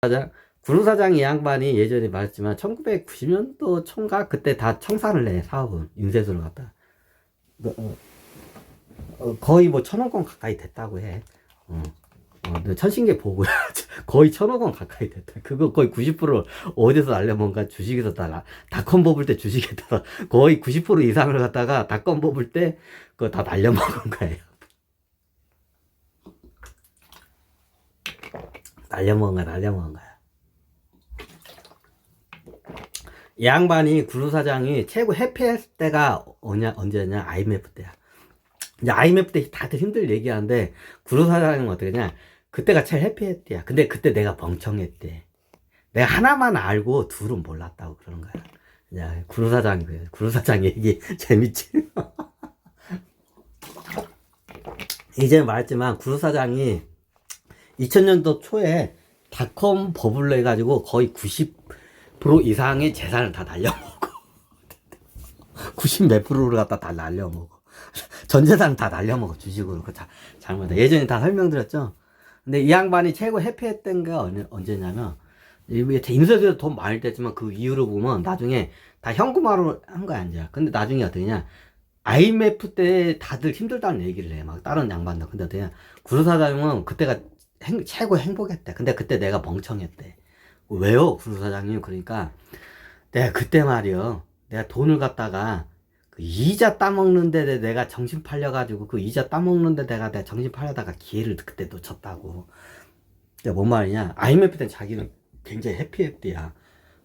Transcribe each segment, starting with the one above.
사장, 구루사장 이 양반이 예전에 말했지만 1990년도 총각 그때 다 청산을 해. 사업은 인쇄소를 갖다 거의 뭐 1,000억 원 가까이 됐다고 해. 천신계 보고요. 거의 1,000억 원 가까이 됐다. 그거 거의 90% 어디서 날려먹은가 주식에서 닷컴 뽑을 때 주식에다가 거의 90% 이상을 갖다가 닷컴 뽑을 때 그거 다 날려먹은 거예요. 날려먹은 거야. 이 양반이 구루사장이 최고 해피했을 때가 언제냐? IMF 때야. 이제 IMF 때 다들 힘들 얘기하는데 구루사장은 어떻게 냐 그때가 제일 해피했대야. 근데 그때 내가 멍청했대. 내가 하나만 알고 둘은 몰랐다고 그러는 거야. 야, 구루사장 얘기 재밌지? 이제 말했지만 구루사장이 2000년도 초에 닷컴 버블로 해가지고 거의 90% 이상의 재산을 다 날려먹어. 90 몇 프로를 갖다 다 날려먹어. 전 재산을 다 날려먹어. 주식으로. 잘못해. 예전에 다 설명드렸죠? 근데 이 양반이 최고 해피했던 게 언제냐면, 인쇄소에서 돈 많이 됐지만 그 이후로 보면 나중에 다 현금화로 한 거야, 이제. 근데 나중에 어떻게 냐 IMF 때 다들 힘들다는 얘기를 해. 막 다른 양반들. 근데 어떻게 냐 구루사장은 그때가 최고 행복했대. 근데 그때 내가 멍청했대. 왜요? 구루사장님. 그러니까 내가 그때 말이요. 내가 돈을 갖다가 그 이자 따먹는데 내가 정신 팔려가지고 그 이자 따먹는데 내가 정신 팔려다가 기회를 그때 놓쳤다고. 근데 뭔 말이냐? IMF 때 자기는 굉장히 해피했대야.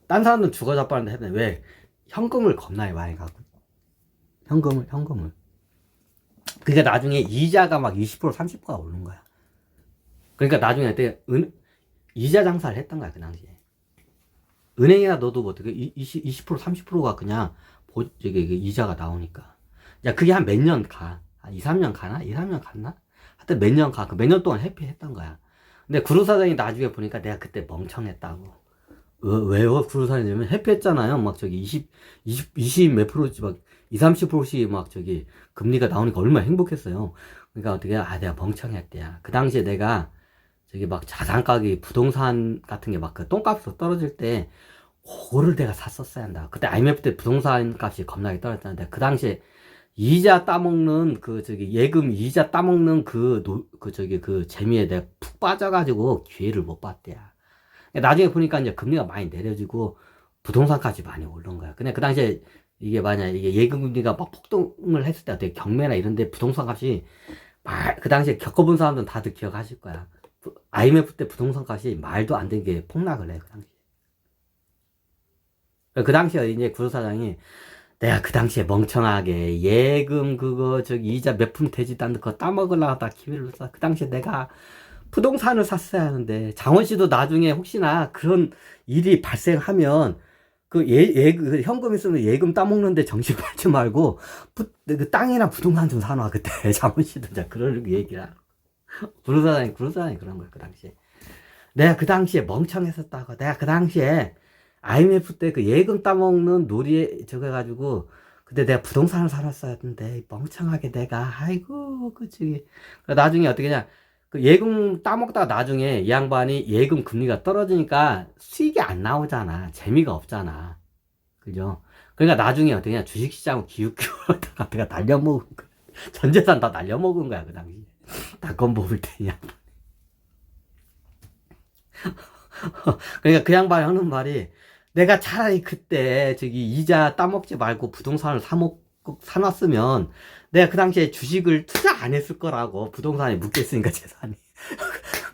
딴 사람들은 죽어 자빠는데 했는데 왜? 현금을 겁나게 많이 갖고. 현금을. 그러니까 나중에 이자가 막 20% 30%가 오른 거야. 그러니까 나중에 그때 이자 장사를 했던 거야, 그 당시에. 은행이나 넣어도 뭐 어떻게 20% 30%가 그냥 이자가 나오니까. 야, 그게 한 몇 년 가. 한 2, 3년 가나? 2, 3년 갔나? 하여튼 몇 년 가. 그 몇 년 동안 해피했던 거야. 근데 구루사장이 나중에 보니까 내가 그때 멍청했다고. 왜요? 구루사장님은 해피했잖아요. 막 20 몇 프로지 막 2, 30%씩 막 금리가 나오니까 얼마나 행복했어요. 그러니까 어떻게, 내가 멍청했대야. 그 당시에 내가 막 자산 가격이 부동산 같은 게 막 그 똥값으로 떨어질 때 그거를 내가 샀었어야 한다. 그때 IMF 때 부동산 값이 겁나게 떨어졌는데 그 당시에 이자 따먹는 예금 이자 따먹는 그 재미에 내가 푹 빠져가지고 기회를 못 봤대야. 나중에 보니까 이제 금리가 많이 내려지고 부동산 값이 많이 오른 거야. 근데 그 당시에 이게 예금 금리가 막 폭등을 했을 때 어떻게 경매나 이런 데 부동산 값이 그 당시에 겪어본 사람들은 다들 기억하실 거야. IMF 때 부동산 값이 말도 안 되는 게 폭락을 해, 그 당시에. 그 당시에 이제 구루사장이 내가 그 당시에 멍청하게 예금 이자 몇 푼 되지도 않는 거 따먹으려고 하다 기회를 줬어. 그 당시에 내가 부동산을 샀어야 하는데, 장원 씨도 나중에 혹시나 그런 일이 발생하면 그 현금 있으면 예금 따먹는데 정신 팔지 말고 그 땅이나 부동산 좀 사놔. 그때 장원 씨도 이제 그런 얘기를 하고. 구루사장이 그런 거야, 그 당시에. 내가 그 당시에 멍청했었다고. 내가 그 당시에 IMF 때 그 예금 따먹는 놀이에 해가지고 그때 내가 부동산을 사놨어야 했는데 멍청하게 내가 나중에 어떻게 냐 그 예금 따먹다가 나중에 이 양반이 예금 금리가 떨어지니까 수익이 안 나오잖아. 재미가 없잖아. 그죠? 그러니까 나중에 어떻게 냐 주식시장을 기웃기웃하다가 내가 날려먹은 거야. 전 재산 다 날려먹은 거야, 그 당시에. 닷컴 뽑을 때 이 양반. 그러니까 그 양반이 하는 말이, 내가 차라리 그때 이자 따먹지 말고 부동산을 사놨으면 내가 그 당시에 주식을 투자 안 했을 거라고. 부동산에 묶여있으니까 재산이.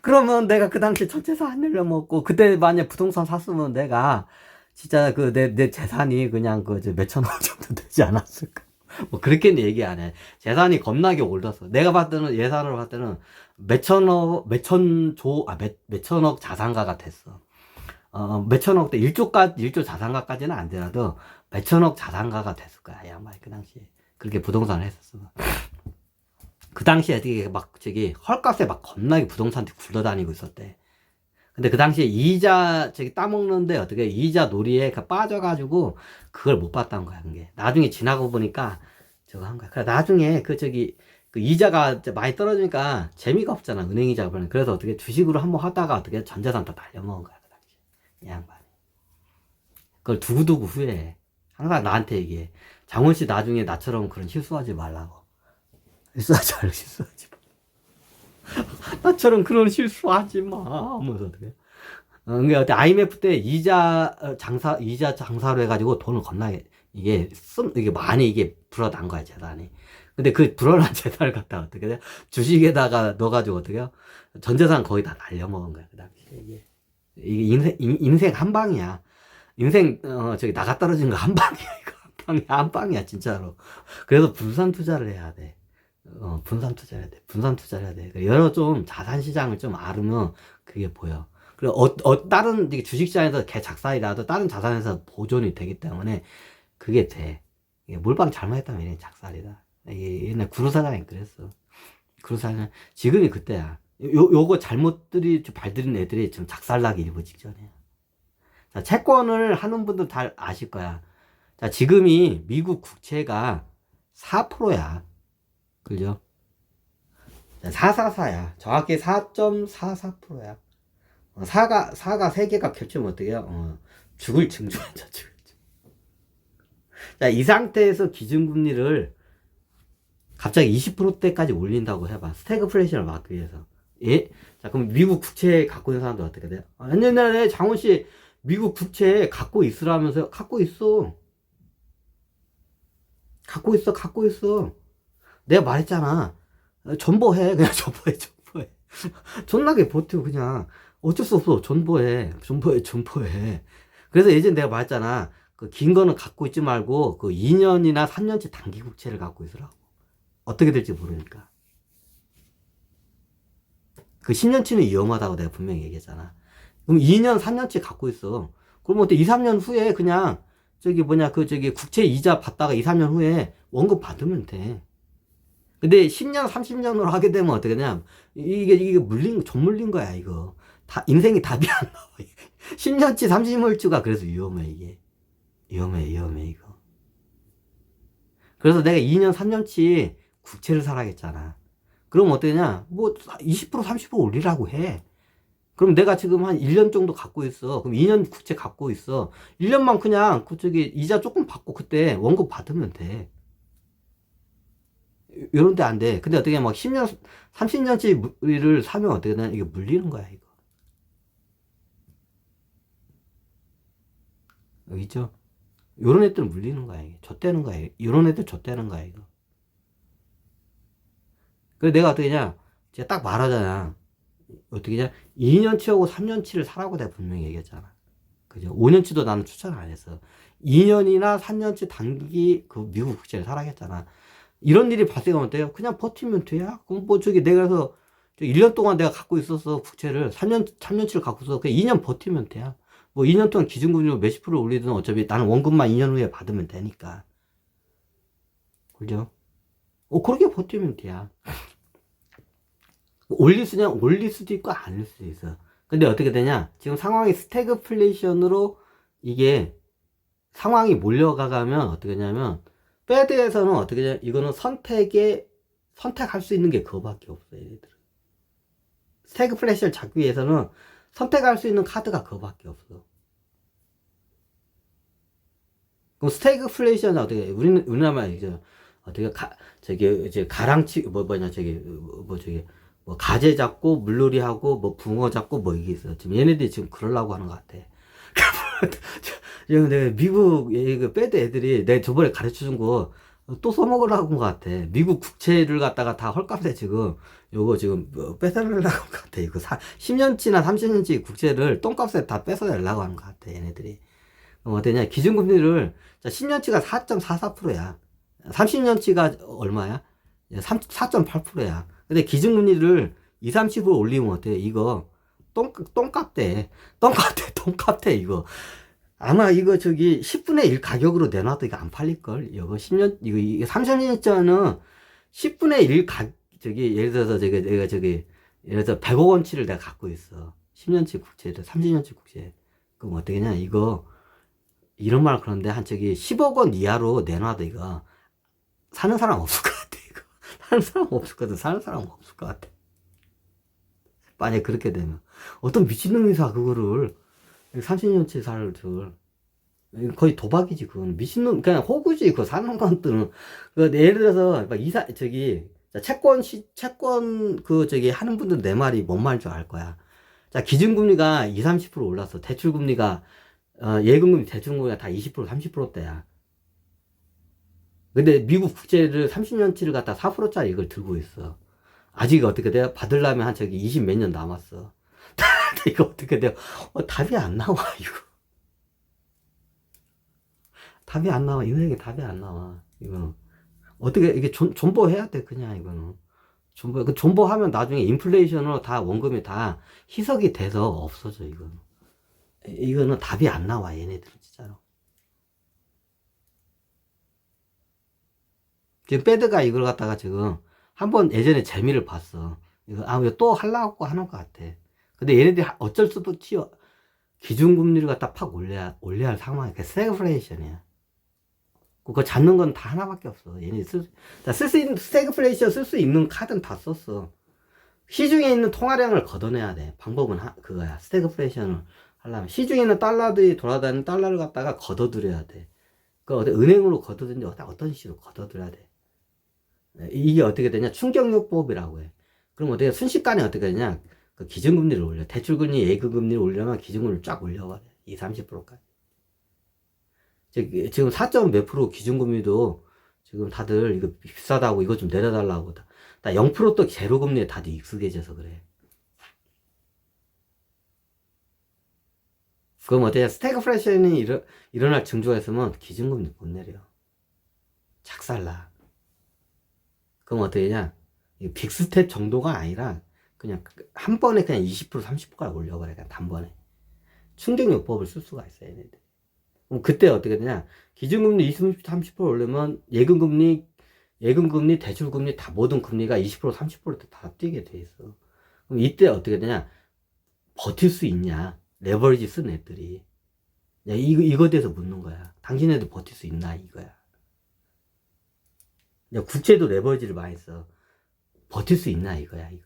그러면 내가 그 당시에 전 재산 안 늘려먹고, 그때 만약 부동산 샀으면 내가 진짜 내 재산이 그냥 몇천억 정도 되지 않았을까. 뭐 그렇게는 얘기 안 해. 재산이 겁나게 올랐어. 내가 예산으로 봤을 때는 몇천억 자산가가 됐어. 몇천억 대 1조 자산가까지는 안 되라도 몇천억 자산가가 됐을 거야, 이 양반이 그 당시에. 그렇게 부동산을 했었어. 그 당시에 되게 헐값에 막 겁나게 부동산들이 굴러다니고 있었대. 근데 그 당시에 이자 따먹는데 어떻게 이자 놀이에 빠져가지고 그걸 못 봤다는 거야, 그게. 나중에 지나고 보니까 한 거야. 그래, 나중에 그 이자가 많이 떨어지니까 재미가 없잖아, 은행 이자가. 그래서 어떻게 주식으로 한번 하다가 어떻게 전 재산 다 날려먹은 거야. 이 양반이. 그걸 두고두고 후회해. 항상 나한테 얘기해. 장원 씨 나중에 나처럼 그런 실수하지 말라고. 실수하지 마. 나처럼 그런 실수하지 마. 하면서 어떻게. 그러니까 IMF 때 이자 장사로 해가지고 돈을 겁나게, 이게 많이 불어난 거야, 재산이. 근데 그 불어난 재산을 갖다가 어떻게 돼? 주식에다가 넣어가지고 어떻게 해요? 전 재산 거의 다 날려먹은 거야, 그 당시에. 이게 인생 한 방이야. 인생, 저기 나가 떨어진 거 한 방이야, 이거. 한 방이야, 진짜로. 그래서 분산 투자를 해야 돼. 분산 투자를 해야 돼. 분산 투자를 해야 돼. 여러 좀 자산 시장을 좀 알으면 그게 보여. 그리고 다른 주식시장에서 개작살이라도 다른 자산에서 보존이 되기 때문에 그게 돼. 몰빵 잘못했다면 얘네 작살이다. 옛날 구루사장이 그랬어. 구루사장 지금이 그때야. 요거 잘못들이 발들인 애들이 지금 작살나기 일보 직전이야. 자, 채권을 하는 분들 다 아실 거야. 자, 지금이 미국 국채가 4%야. 그죠? 444야. 정확히 4.44%야. 4가 3개가 겹치면 어떻게 해요? 죽을 징조한다, 죽을 징조. 자, 이 상태에서 기준금리를 갑자기 20%대까지 올린다고 해봐. 스태그플레이션을 막기 위해서. 예? 자, 그럼 미국 국채 갖고 있는 사람들 어떻게 돼요? 옛날에 장훈씨 미국 국채 갖고 있으라면서요? 갖고 있어. 갖고 있어. 내가 말했잖아. 존버해. 그냥 존버해. 존나게 버티고 그냥. 어쩔 수 없어. 존버해. 그래서 예전에 내가 말했잖아. 그 긴 거는 갖고 있지 말고 그 2년이나 3년치 단기 국채를 갖고 있으라고. 어떻게 될지 모르니까. 그 10년치는 위험하다고 내가 분명히 얘기했잖아. 그럼 2년, 3년치 갖고 있어. 그럼 어때? 2, 3년 후에 그냥 국채 이자 받다가 2, 3년 후에 원금 받으면 돼. 근데 10년, 30년으로 하게 되면 어떻게 되냐? 이게 좀 물린 거야, 이거. 인생이 답이 안 나와. 10년치, 30년치가 그래서 위험해, 이게. 위험해, 이거. 그래서 내가 2년, 3년치 국채를 사라겠잖아. 그럼 어떠냐? 20%, 30% 올리라고 해. 그럼 내가 지금 한 1년 정도 갖고 있어. 그럼 2년 국채 갖고 있어. 1년만 그냥 이자 조금 받고 그때 원금 받으면 돼. 요런데 안 돼. 근데 어떻게 막 10년, 30년치를 사면 어떻게 되냐? 이게 물리는 거야, 이거. 여기 있죠? 요런 애들은 물리는 거야, 이게. 좆되는 거야. 요런 애들 좆되는 거야, 이거. 그래서 내가 어떻게 냐 제가 딱 말하잖아. 어떻게 냐 2년치하고 3년치를 사라고 내가 분명히 얘기했잖아. 그죠? 5년치도 나는 추천 안 했어. 2년이나 3년치 단기 그 미국 국채를 사라겠잖아. 이런 일이 발생하면 어때요? 그냥 버티면 돼야? 그럼 내가 그래서 1년 동안 내가 갖고 있었어, 국채를. 3년치를 갖고 있어. 그냥 2년 버티면 돼야. 2년 동안 기준금리로 몇십 프로 올리든 어차피 나는 원금만 2년 후에 받으면 되니까. 그죠? 그렇게 버티면 돼야. 올릴 수도 있고 아닐 수도 있어. 근데 어떻게 되냐? 지금 상황이 스태그플레이션으로 이게 상황이 몰려가면 어떻게 되냐면, 패드에서는 어떻게 되냐? 이거는 선택할 수 있는 게 그거밖에 없어요, 얘네들은. 스태그플레이션을 잡기 위해서는 선택할 수 있는 카드가 그거밖에 없어. 그럼 스태그플레이션은 어떻게, 우리나라 말이죠. 어떻게, 가랑치, 가재 잡고, 물놀이 하고, 붕어 잡고, 이게 있어. 지금 얘네들이 지금 그러려고 하는 것 같아. 내가 미국, 패드 애들이 내가 저번에 가르쳐 준 거 또 써먹으려고 한 것 같아. 미국 국채를 갖다가 다 헐값에 지금, 요거 지금 뺏어내려고 한 것 같아. 이거 10년치나 30년치 국채를 똥값에 다 뺏어내려고 하는 것 같아, 얘네들이. 그럼 어떠냐? 기준금리를, 자, 10년치가 4.44%야. 30년치가 얼마야? 4.8%야. 근데 기준금리를 2, 30% 올리면 어때? 이거, 똥값대, 이거. 아마 이거 10분의 1 가격으로 내놔도 이거 안 팔릴걸? 이거 10년, 이거 30년짜리는 10분의 1 예를 들어서 예를 들어서 100억 원치를 내가 갖고 있어. 10년치 국채를, 30년치 국채. 그럼 어떻게냐? 이거, 이런 말 그런데 10억 원 이하로 내놔도 이거, 사는 사람 없을 것 같아, 이거. 사는 사람 없을 것 같아. 만약에 그렇게 되면. 어떤 미친놈이 사, 그거를. 30년치 살 들. 거의 도박이지, 그건. 미친놈, 그냥 호구지, 그거 사는 것들은. 그, 예를 들어서, 막 채권, 하는 분들 내 말이 뭔 말인 줄 알 거야. 자, 기준금리가 2, 30% 올랐어. 대출금리가, 예금금리, 대출금리가 다 20%, 30%대야. 근데 미국 국채를 30년치를 갖다 4%짜리 이걸 들고 있어. 아직 어떻게 돼요? 받으려면 한 20 몇 년 남았어. 이거 어떻게 돼요? 답이 안 나와, 이거. 답이 안 나와. 인생에 답이 안 나와. 이거는. 어떻게, 이게 존버해야 돼, 그냥, 이거는. 존버하면 나중에 인플레이션으로 다 원금이 다 희석이 돼서 없어져, 이거는. 이거는 답이 안 나와, 얘네들은, 진짜로. 지금 배드가 이걸 갖다가 지금 한번 예전에 재미를 봤어. 이거 또 하려고 하는 것 같아. 근데 얘네들이 어쩔 수도 없이 기준금리를 갖다 팍 올려야 할 상황이야. 그게 스태그플레이션이야. 그거 잡는 건 다 하나밖에 없어. 얘네 스태그플레이션 쓸 수 있는 카드는 다 썼어. 시중에 있는 통화량을 걷어내야 돼. 방법은 그거야. 스태그플레이션을 하려면. 시중에 있는 달러들이 돌아다니는 달러를 갖다가 걷어들여야 돼. 은행으로 걷어들인지 어떤 식으로 걷어들여야 돼. 이게 어떻게 되냐? 충격요법이라고 해. 그럼 어떻게, 순식간에 어떻게 되냐? 그 기준금리를 올려. 대출금리, 예금금리를 올려면 기준금리를 쫙 올려버려. 20, 30%까지. 지금 4점 몇 프로 기준금리도 지금 다들 이거 비싸다고 이거 좀 내려달라고. 다 0%또 제로금리에 다들 익숙해져서 그래. 그럼 어때요? 스태그플레이션이 일어날 징조가 있으면 기준금리 못 내려. 작살나. 그럼 어떻게 되냐? 빅스텝 정도가 아니라 그냥 한 번에 그냥 20% 30%까지 올려버려. 그냥 단번에. 충격요법을 쓸 수가 있어, 얘네들. 그럼 그때 어떻게 되냐? 기준금리 20, 30% 올리면 예금금리, 대출금리 다 모든 금리가 20% 30%다 뛰게 돼 있어. 그럼 이때 어떻게 되냐? 버틸 수 있냐? 레버리지 쓴 애들이. 야, 이거 대해서 묻는 거야. 당신네들 버틸 수 있나? 이거야. 야, 국채도 레버리지를 많이 써. 버틸 수 있나? 이거야, 이거.